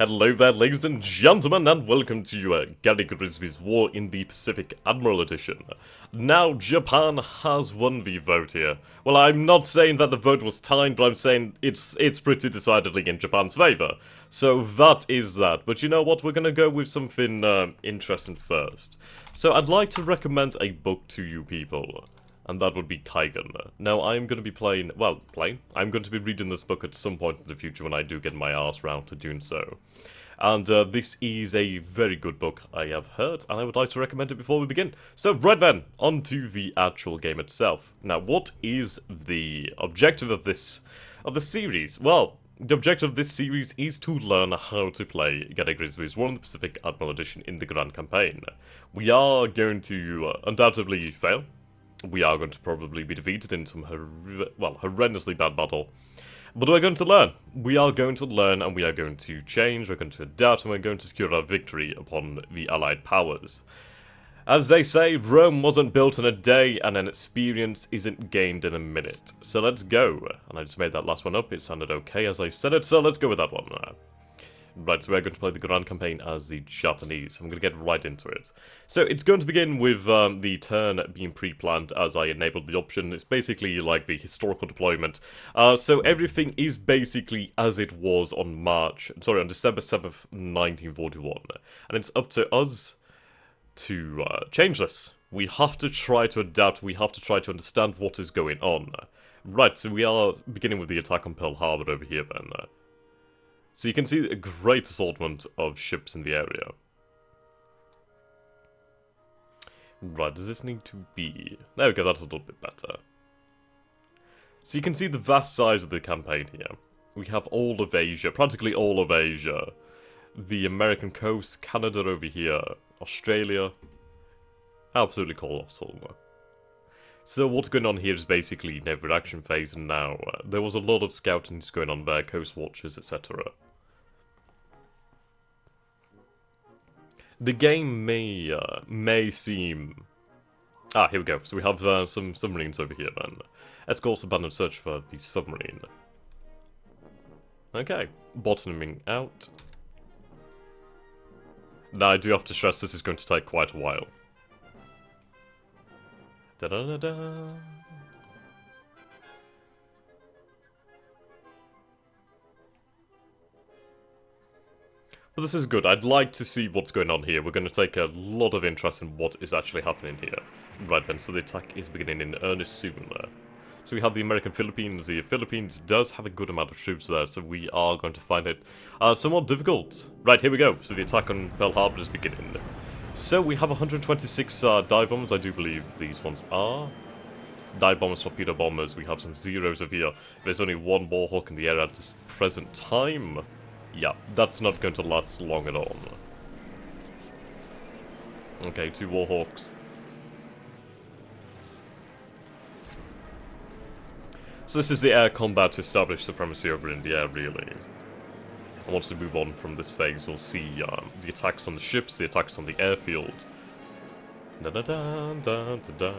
Hello there, ladies and gentlemen, and welcome to Grigsby's War in the Pacific Admiral Edition. Now, Japan has won the vote here. Well, I'm not saying that the vote was timed, but I'm saying it's pretty decidedly in Japan's favour. So that is that. But you know what? We're gonna go with something interesting first. So I'd like to recommend a book to you people. And that would be Kaigen. Now, I'm going to be I'm going to be reading this book at some point in the future when I do get my arse round to doing so. And this is a very good book, I have heard, and I would like to recommend it before we begin. So, right then, on to the actual game itself. Now, what is the objective of this series? Well, the objective of this series is to learn how to play Grigsby's War in the Pacific Admiral Edition in the Grand Campaign. We are going to undoubtedly fail. We are going to probably be defeated in some horrendously bad battle. But we're going to learn. We are going to learn and we are going to change, we're going to adapt, and we're going to secure our victory upon the Allied powers. As they say, Rome wasn't built in a day and an experience isn't gained in a minute. So let's go. And I just made that last one up, it sounded okay as I said it, so let's go with that one. Right, so we're going to play the Grand Campaign as the Japanese. I'm going to get right into it. So it's going to begin with the turn being pre-planned as I enabled the option. It's basically like the historical deployment. So everything is basically as it was on December 7th, 1941. And it's up to us to change this. We have to try to adapt, we have to try to understand what is going on. Right, so we are beginning with the attack on Pearl Harbor over here then. So you can see a great assortment of ships in the area. Right, does this need to be... There we go, that's a little bit better. So you can see the vast size of the campaign here. We have all of Asia, practically all of Asia. The American coast, Canada over here, Australia. Absolutely colossal. So what's going on here is basically Naval reaction phase now. There was a lot of scouting going on there, coast watches, etc. The game may seem... Ah, here we go. So we have some submarines over here then. Escorts abandoned search for the submarine. Okay, bottoming out. Now I do have to stress this is going to take quite a while. Da-da-da-da. But this is good. I'd like to see what's going on here. We're going to take a lot of interest in what is actually happening here. Right then, so the attack is beginning in earnest soon there. So we have the American Philippines. The Philippines does have a good amount of troops there, so we are going to find it somewhat difficult. Right, here we go. So the attack on Pearl Harbor is beginning. So we have 126 dive bombers, I do believe these ones are. Dive bombers, torpedo bombers, we have some zeros over here. There's only one Warhawk in the air at this present time. Yeah, that's not going to last long at all. Okay, 2 Warhawks. So this is the air combat to establish supremacy over in the air, really. And once we move on from this phase, we'll see the attacks on the ships, the attacks on the airfield. Da-da-da-da-da-da.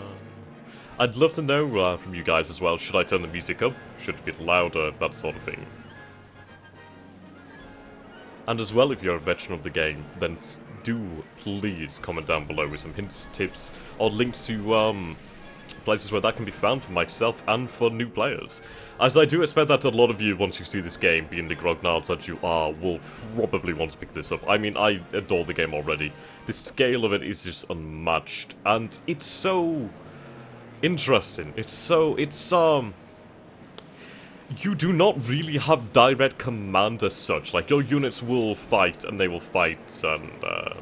I'd love to know from you guys as well, should I turn the music up? Should it be louder? That sort of thing. And as well, if you're a veteran of the game, then do please comment down below with some hints, tips, or links to places where that can be found for myself and for new players. As I do expect that a lot of you, once you see this game, being the grognards that you are, will probably want to pick this up. I mean, I adore the game already. The scale of it is just unmatched, and it's so interesting. You do not really have direct command as such. Like, your units will fight, and they will fight, and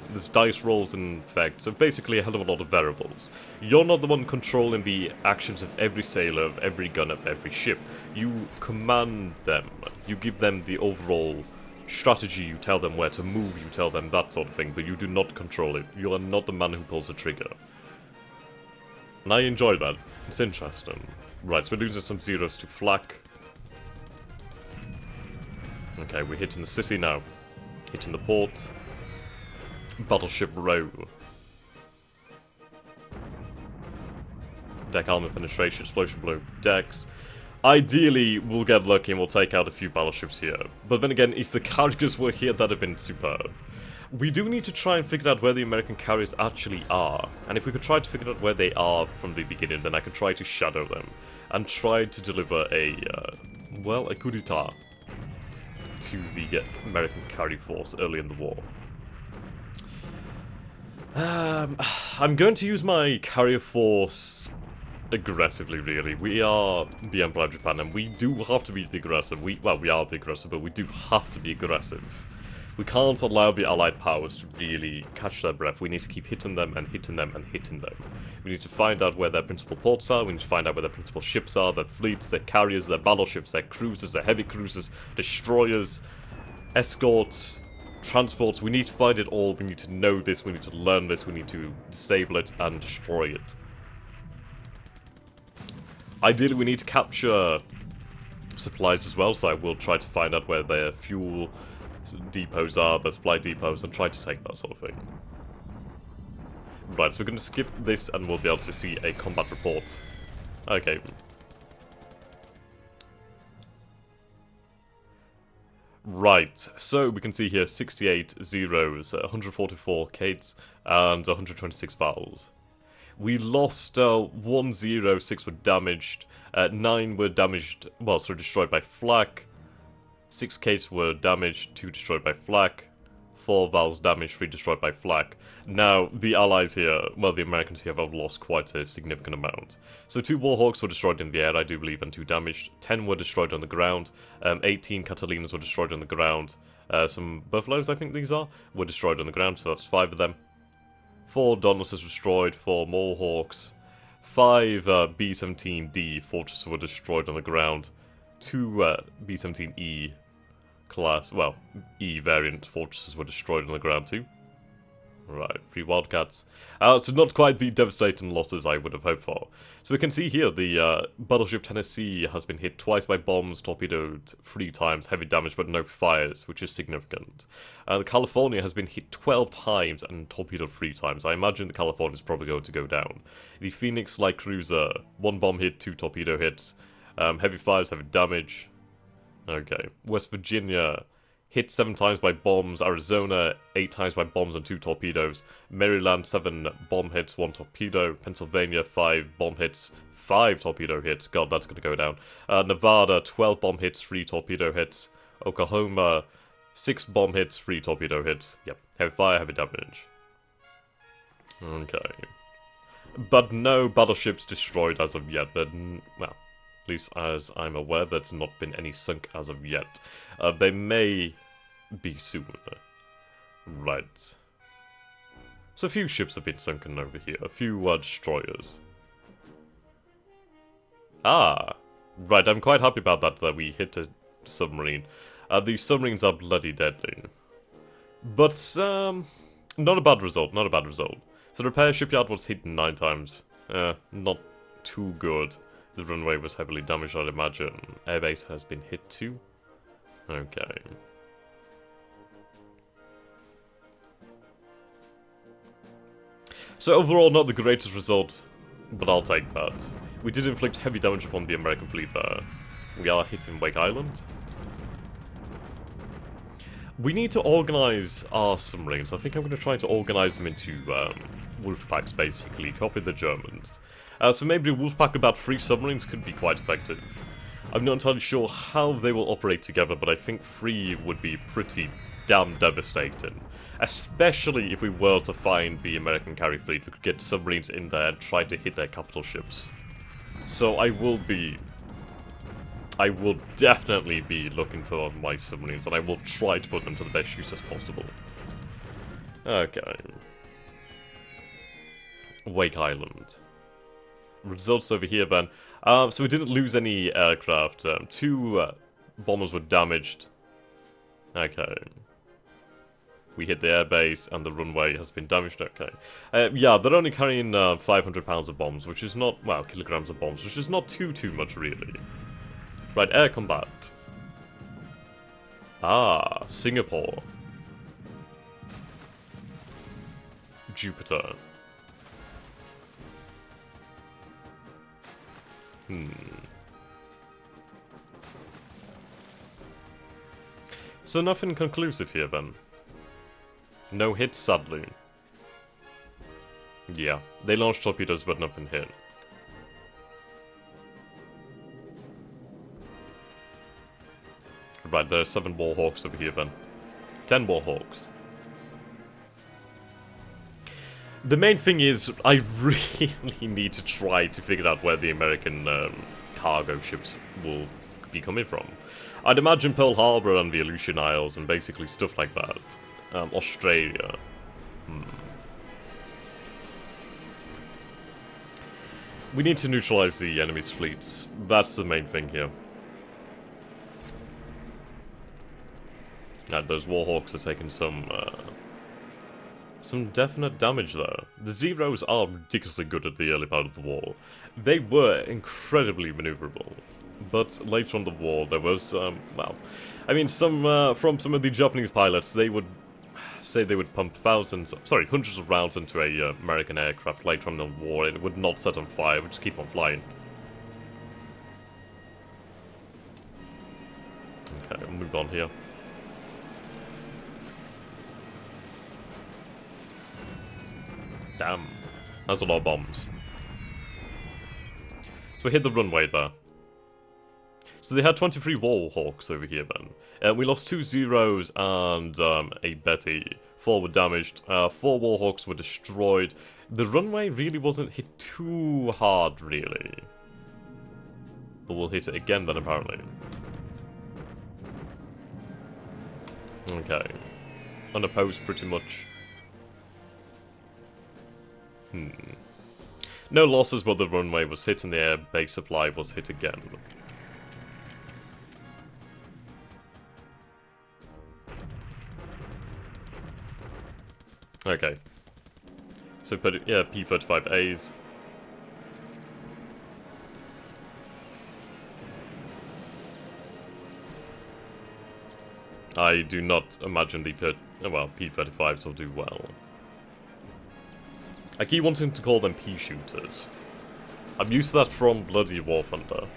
there's dice rolls in effect, so basically a hell of a lot of variables. You're not the one controlling the actions of every sailor, of every gun, of every ship. You command them. You give them the overall strategy, you tell them where to move, you tell them that sort of thing, but you do not control it. You are not the man who pulls the trigger. And I enjoy that. It's interesting. Right, so we're losing some zeros to flak. Okay, we're hitting the city now. Hitting the port. Battleship row. Deck armor penetration, explosion below decks. Ideally, we'll get lucky and we'll take out a few battleships here. But then again, if the carriers were here, that'd have been superb. We do need to try and figure out where the American carriers actually are. And if we could try to figure out where they are from the beginning, then I could try to shadow them. And try to deliver a coup d'etat to the American carry force early in the war. I'm going to use my carrier force aggressively, really. We are the Empire of Japan, and we do have to be the aggressor. We are the aggressor, but we do have to be aggressive. We can't allow the Allied powers to really catch their breath. We need to keep hitting them and hitting them and hitting them. We need to find out where their principal ports are. We need to find out where their principal ships are, their fleets, their carriers, their battleships, their cruisers, their heavy cruisers, destroyers, escorts, transports. We need to find it all. We need to know this. We need to learn this. We need to disable it and destroy it. Ideally, we need to capture supplies as well, so I will try to find out where their fuel depots are, their supply depots, and try to take that sort of thing. Right, so we're going to skip this and we'll be able to see a combat report. Okay. Right, so we can see here 68 zeros, 144 Kates, and 126 vowels. We lost 106 were damaged, 9 were damaged, well, so destroyed by flak, 6 Kates were damaged, 2 destroyed by flak, 4 vowels damaged, 3 destroyed by flak. Now, the allies here, well, the Americans here have lost quite a significant amount. So 2 Warhawks were destroyed in the air, I do believe, and 2 damaged. 10 were destroyed on the ground, 18 Catalinas were destroyed on the ground. Some Buffaloes, I think these are, were destroyed on the ground, so that's 5 of them. 4 Dauntlesses destroyed, 4 Mohawks, 5 B-17D fortresses were destroyed on the ground, 2 B-17E class, well, E variant fortresses were destroyed on the ground too. Right, 3 Wildcats. So not quite the devastating losses I would have hoped for. So we can see here the battleship Tennessee has been hit twice by bombs, torpedoed 3 times, heavy damage but no fires, which is significant. The California has been hit 12 times and torpedoed 3 times. I imagine the California is probably going to go down. The Phoenix light cruiser, 1 bomb hit, 2 torpedo hits, heavy fires, heavy damage. Okay, West Virginia hit 7 times by bombs, Arizona 8 times by bombs and 2 torpedoes, Maryland 7 bomb hits, 1 torpedo, Pennsylvania 5 bomb hits, 5 torpedo hits, god that's gonna go down, Nevada 12 bomb hits, 3 torpedo hits, Oklahoma 6 bomb hits, 3 torpedo hits, yep, heavy fire, heavy damage. Okay. But no battleships destroyed as of yet, but, well, at least as I'm aware, there's not been any sunk as of yet. They may be soon. Right. So a few ships have been sunken over here. A few destroyers. Ah! Right, I'm quite happy about that we hit a submarine. These submarines are bloody deadly. But, not a bad result, not a bad result. So the repair shipyard was hit 9 times. Not too good. The runway was heavily damaged, I'd imagine. Airbase has been hit too. Okay. So overall, not the greatest result, but I'll take that. We did inflict heavy damage upon the American fleet there. We are hitting Wake Island. We need to organise our submarines. I think I'm going to try to organise them into wolf packs, basically. Copy the Germans. So maybe a wolf pack of about 3 submarines could be quite effective. I'm not entirely sure how they will operate together, but I think 3 would be pretty damn devastating. Especially if we were to find the American carry fleet. We could get submarines in there and try to hit their capital ships. So I will definitely be looking for my submarines, and I will try to put them to the best use as possible. Okay. Wake Island. Results over here then. So we didn't lose any aircraft. 2 bombers were damaged. Okay. We hit the airbase and the runway has been damaged. Okay. Yeah, they're only carrying 500 pounds of bombs, which is not, well, kilograms of bombs, which is not too much really. Right, air combat. Ah, Singapore. Jupiter. So nothing conclusive here then. No hits, sadly. Yeah, they launched torpedoes but nothing hit. Right, there are 7 Warhawks over here then. 10 Warhawks. The main thing is, I really need to try to figure out where the American cargo ships will be coming from. I'd imagine Pearl Harbor and the Aleutian Isles and basically stuff like that. Australia. We need to neutralize the enemy's fleets. That's the main thing here. Those Warhawks are taking some definite damage there. The Zeros are ridiculously good at the early part of the war. They were incredibly maneuverable. But later on in the war, there was, well, I mean, from some of the Japanese pilots, they would say they would pump hundreds of rounds into a American aircraft later on in the war, and it would not set on fire, it would just keep on flying. Okay, we'll move on here. Damn, that's a lot of bombs. So we hit the runway there. So they had 23 Warhawks over here then. We lost 2 Zeros and a Betty. 4 were damaged. 4 Warhawks were destroyed. The runway really wasn't hit too hard, really. But we'll hit it again then, apparently. Okay. Unopposed, pretty much. No losses, but the runway was hit and the air base supply was hit again. Okay. So, yeah, P-35As. I do not imagine the P-35s will do well. I keep wanting to call them P-shooters. I'm used to that from bloody War Thunder.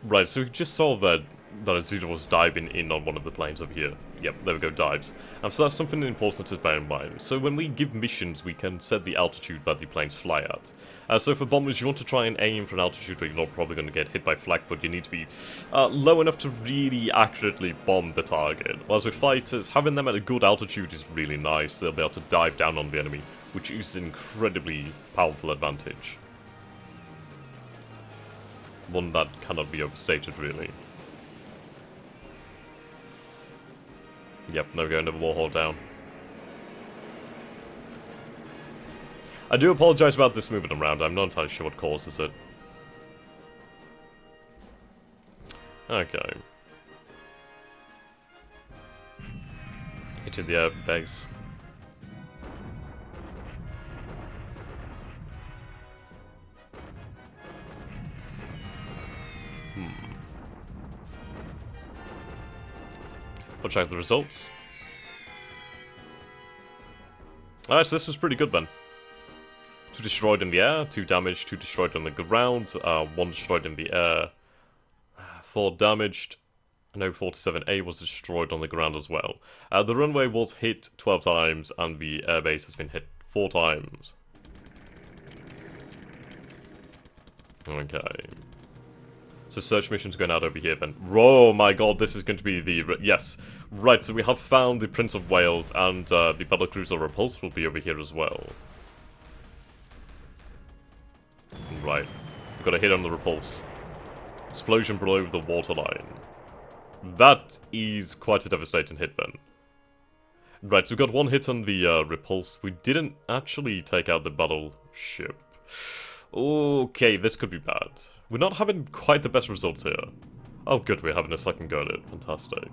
Right, so we just saw that Azula was diving in on one of the planes over here. Yep, there we go, dives. So that's something important to bear in mind. So when we give missions, we can set the altitude that the planes fly at. So for bombers, you want to try and aim for an altitude where you're not probably going to get hit by flak, but you need to be low enough to really accurately bomb the target. Whereas with fighters, having them at a good altitude is really nice. They'll be able to dive down on the enemy, which is an incredibly powerful advantage. One that cannot be overstated, really. Yep, there we go, another Warhawk down. I do apologise about this moving around, I'm not entirely sure what causes it. Okay. Hitting the air base. We'll check the results. Alright, so this was pretty good then. 2 destroyed in the air, 2 damaged, 2 destroyed on the ground, 1 destroyed in the air, 4 damaged. No, 47A was destroyed on the ground as well. The runway was hit 12 times and the airbase has been hit 4 times. Okay. So search mission's going out over here then. Oh my god, this is going to be the... Yes. Right, so we have found the Prince of Wales and the battlecruiser Repulse will be over here as well. Right. We've got a hit on the Repulse. Explosion below the waterline. That is quite a devastating hit then. Right, so we got 1 hit on the Repulse. We didn't actually take out the battleship. Okay, this could be bad. We're not having quite the best results here. Oh good, we're having a second go at it. Fantastic.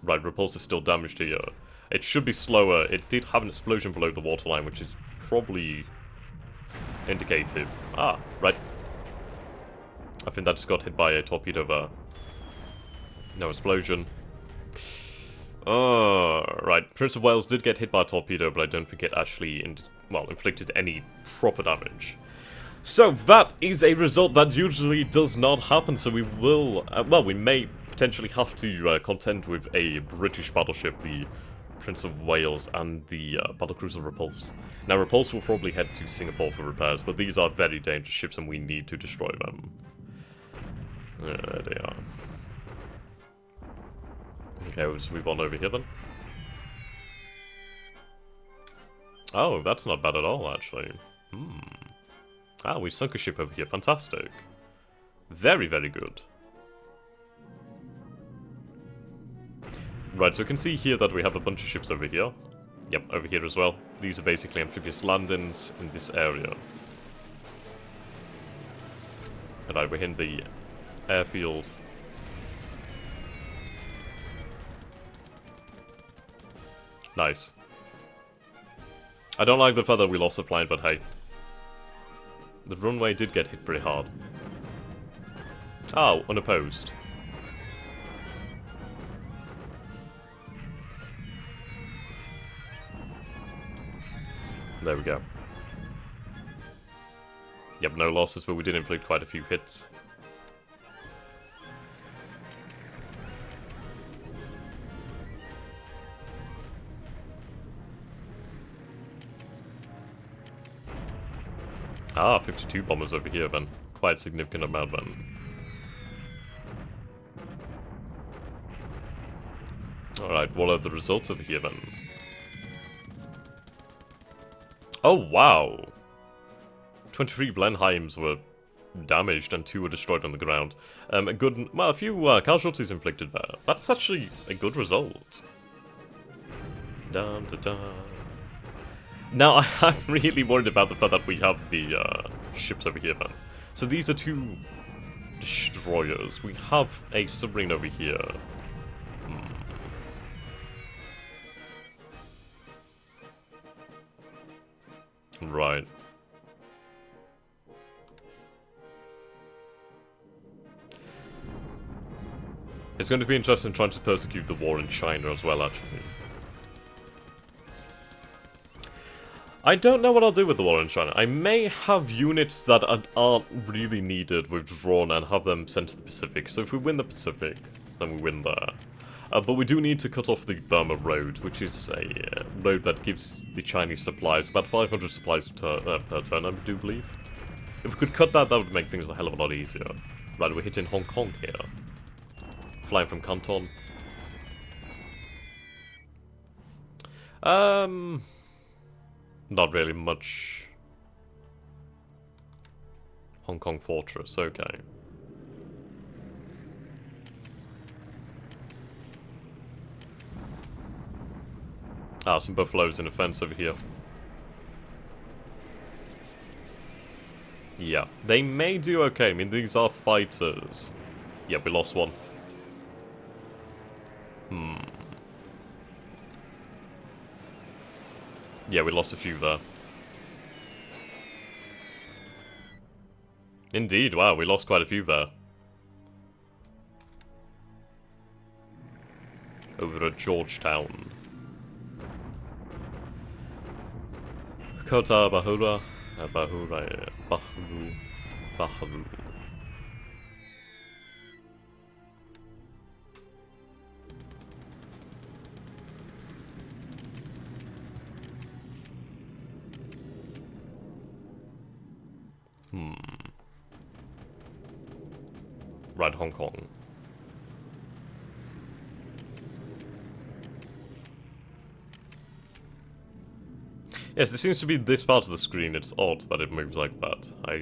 Right, Repulse is still damaged here. It should be slower. It did have an explosion below the waterline, which is probably indicative. Ah, right. I think that just got hit by a torpedo there. No explosion. Right. Prince of Wales did get hit by a torpedo, but I don't think it actually, inflicted any proper damage. So that is a result that usually does not happen, so we will, we may potentially have to contend with a British battleship, the Prince of Wales, and the battlecruiser Repulse. Now, Repulse will probably head to Singapore for repairs, but these are very dangerous ships and we need to destroy them. There they are. Okay, we'll just move on over here then. Oh, that's not bad at all, actually. Ah, we sunk a ship over here. Fantastic. Very, very good. Right, so we can see here that we have a bunch of ships over here. Yep, over here as well. These are basically amphibious landings in this area. Alright, we're in the airfield. Nice. I don't like the fact that we lost the plane, but hey. The runway did get hit pretty hard. Oh, unopposed. There we go. Yep, no losses, but we did inflict quite a few hits. Ah, 52 bombers over here then. Quite a significant amount then. Alright, what are the results over here then? Oh, wow! 23 Blenheims were damaged and 2 were destroyed on the ground. A few casualties inflicted there. That's actually a good result. Dun, dun, dun. Now, I'm really worried about the fact that we have the ships over here then. So these are 2 destroyers. We have a submarine over here. Right. It's going to be interesting trying to persecute the war in China as well, actually. I don't know what I'll do with the war in China. I may have units that aren't really needed withdrawn and have them sent to the Pacific. So if we win the Pacific, then we win there. But we do need to cut off the Burma Road, which is a road that gives the Chinese supplies about 500 supplies per turn, I do believe. If we could cut that, that would make things a hell of a lot easier. Right, we're hitting Hong Kong here. Flying from Canton. Not really much. Hong Kong Fortress, okay. Ah, some buffaloes in a fence over here. Yeah, they may do okay. I mean, these are fighters. Yeah, we lost one. Yeah, we lost a few there. Indeed, wow, we lost quite a few there. Over at Georgetown. Kota Bahura. Bahru. Right, Hong Kong. Yes, it seems to be this part of the screen. It's odd that it moves like that. I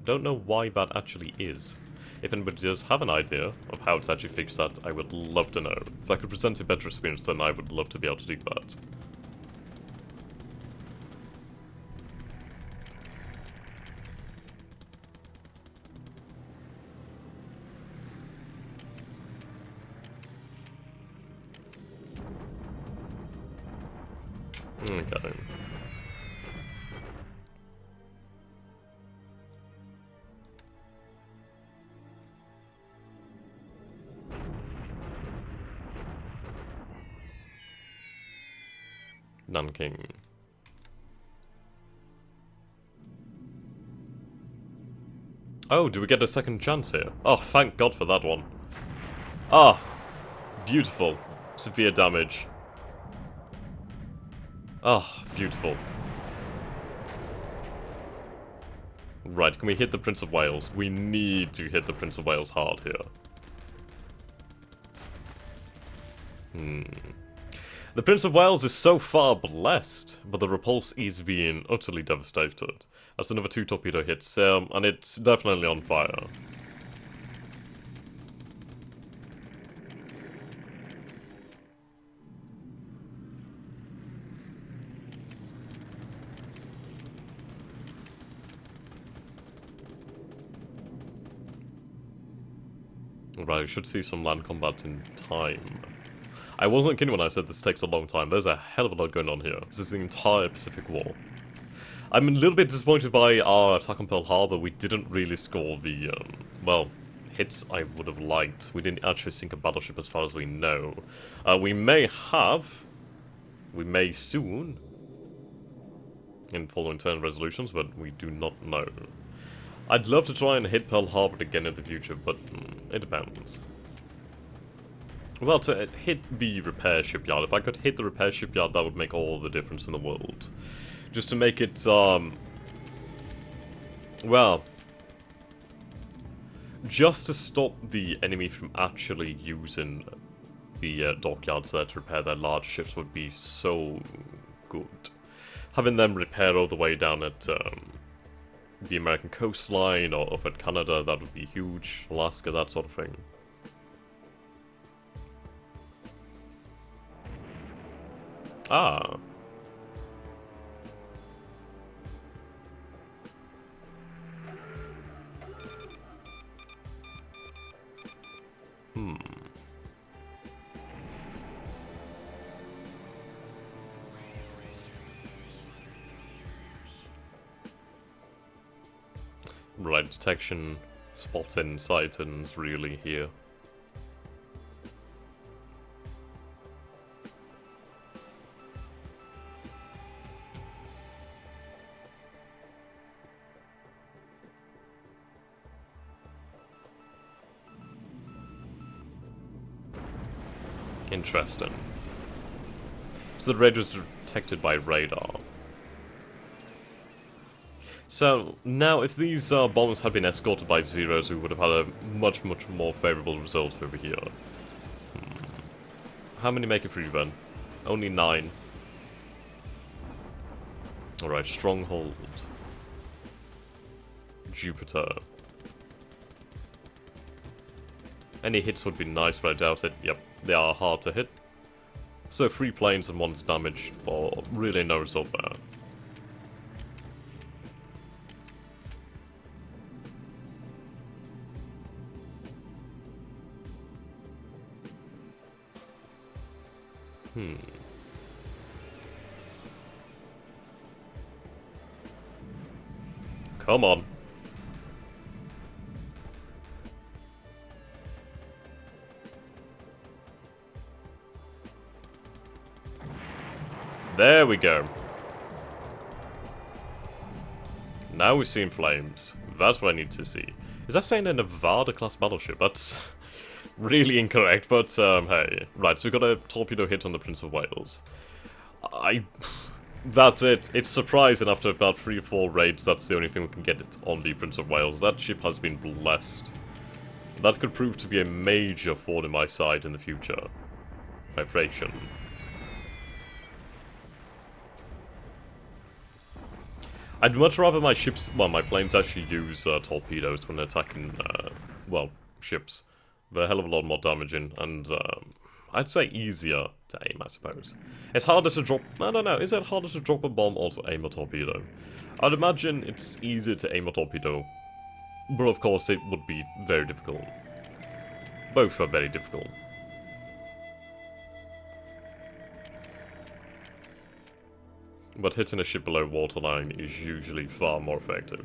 don't know why that actually is. If anybody does have an idea of how to actually fix that, I would love to know. If I could present a better experience, then I would love to be able to do that. Okay. Nanking. Oh, do we get a second chance here? Oh, thank God for that one. Ah, beautiful. Severe damage. Ah, beautiful. Right, can we hit the Prince of Wales? We need to hit the Prince of Wales hard here. The Prince of Wales is so far blessed, but the Repulse is being utterly devastated. That's another 2 torpedo hits, and it's definitely on fire. Right, we should see some land combat in time. I wasn't kidding when I said this takes a long time. There's a hell of a lot going on here. This is the entire Pacific War. I'm a little bit disappointed by our attack on Pearl Harbor. We didn't really score the, well, hits I would have liked. We didn't actually sink a battleship as far as we know. We may soon, in following turn resolutions, but we do not know. I'd love to try and hit Pearl Harbor again in the future, but it depends. Well, to hit the repair shipyard, if I could hit the repair shipyard, that would make all the difference in the world. Just to make it, well, just to stop the enemy from actually using the dockyards there to repair their large ships would be so good. Having them repair all the way down at the American coastline or up at Canada, that would be huge. Alaska, that sort of thing. Ah. Right, detection, spotting, sightings really here. Interesting. So the raid was detected by radar. So, now, if these bombers had been escorted by Zeros, we would have had a much, much more favourable result over here. How many make it through, then? Only 9. Alright, Stronghold. Jupiter. Any hits would be nice, but I doubt it. Yep, they are hard to hit. So 3 planes and 1's damaged for really no result there. Come on. There we go. Now we're seeing flames. That's what I need to see. Is that saying a Nevada-class battleship? That's really incorrect, but hey. Right, so we got a torpedo hit on the Prince of Wales. That's it. It's surprising after about 3 or 4 raids, that's the only thing we can get it on the Prince of Wales. That ship has been blessed. That could prove to be a major thorn in my side in the future. Vibration. I'd much rather my ships, well, my planes actually use torpedoes when attacking, well, ships. They're a hell of a lot more damaging, and I'd say easier to aim, I suppose. It's harder to drop, I don't know, is it harder to drop a bomb or to aim a torpedo? I'd imagine it's easier to aim a torpedo, but of course it would be very difficult. Both are very difficult. But hitting a ship below waterline is usually far more effective.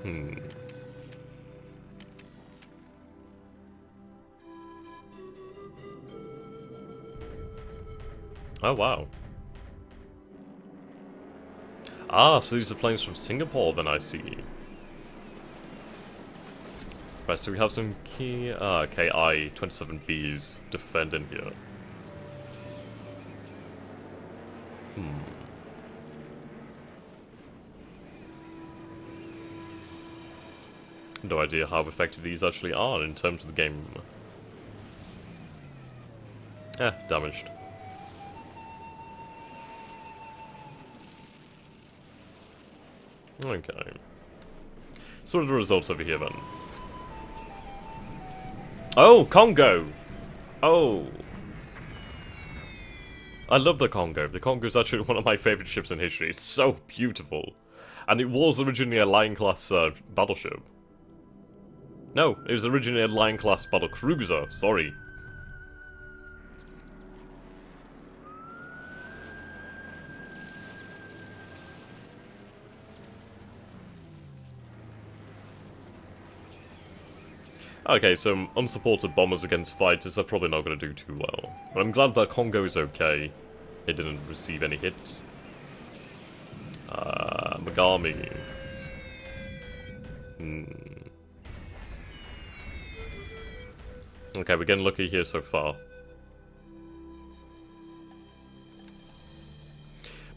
Hmm. Oh, wow. Ah, so these are planes from Singapore, then I see. Right, so we have some key KI-27Bs defending here. No idea how effective these actually are in terms of the game. Damaged. Okay. So what are the results over here then? Oh, Congo! Oh! I love the Congo. The Congo is actually one of my favourite ships in history. It's so beautiful. And it was originally a Lion-class battleship. No, it was originally a Lion-class battlecruiser, sorry. Okay, so unsupported bombers against fighters are probably not going to do too well. But I'm glad that Congo is okay. It didn't receive any hits. Megami. Okay, we're getting lucky here so far.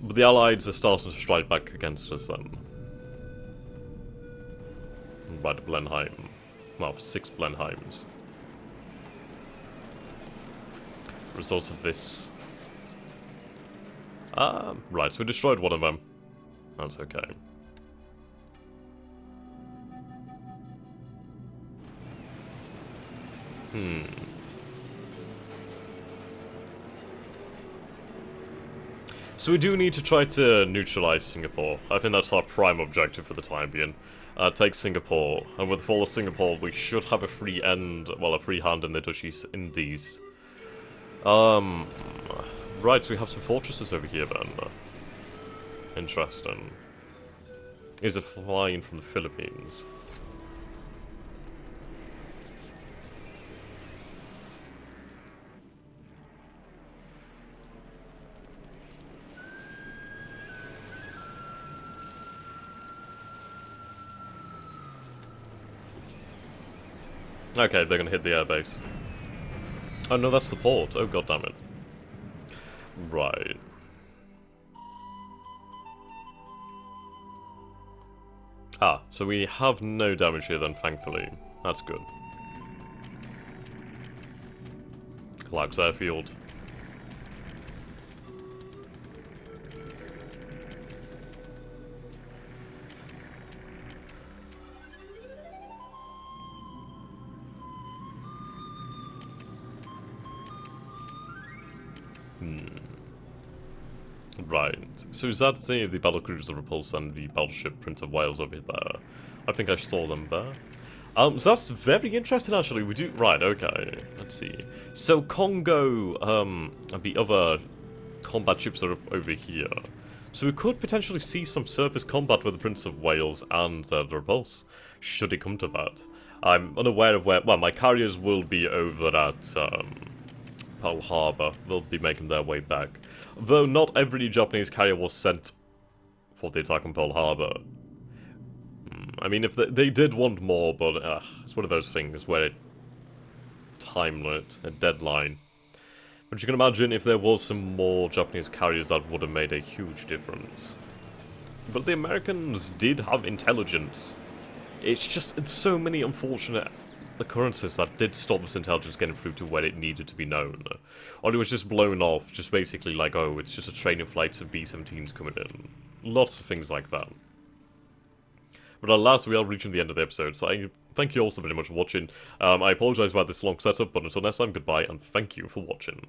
But the Allies are starting to strike back against us then. By the Blenheim. Well, 6 Blenheims. Results of this. Right, so we destroyed one of them. That's okay. So we do need to try to neutralize Singapore. I think that's our prime objective for the time being. Take Singapore, and with the fall of Singapore, we should have a free hand in the Dutch East Indies. Right, so we have some fortresses over here then. Interesting. Is it flying from the Philippines? Okay, they're gonna hit the airbase. Oh no, that's the port. Oh god damn it. Right. Ah, so we have no damage here then, thankfully. That's good. Collapse airfield. Right. So is that the battlecruiser Repulse and the battleship Prince of Wales over there? I think I saw them there. So that's very interesting actually. We do right, okay. Let's see. So Congo, and the other combat ships are over here. So we could potentially see some surface combat with the Prince of Wales and the Repulse, should it come to that. I'm unaware of where well, my carriers will be over at Pearl Harbor. They'll be making their way back. Though not every Japanese carrier was sent for the attack on Pearl Harbor. I mean, if they did want more, but it's one of those things where it time limit, a deadline. But you can imagine if there was some more Japanese carriers, that would have made a huge difference. But the Americans did have intelligence. It's so many unfortunate occurrences that did stop this intelligence getting through to where it needed to be known. Or it was just blown off, just basically like, oh, it's just a train of flights of B-17s coming in. Lots of things like that. But alas, we are reaching the end of the episode, so I thank you all so very much for watching. I apologise about this long setup, but until next time, goodbye, and thank you for watching.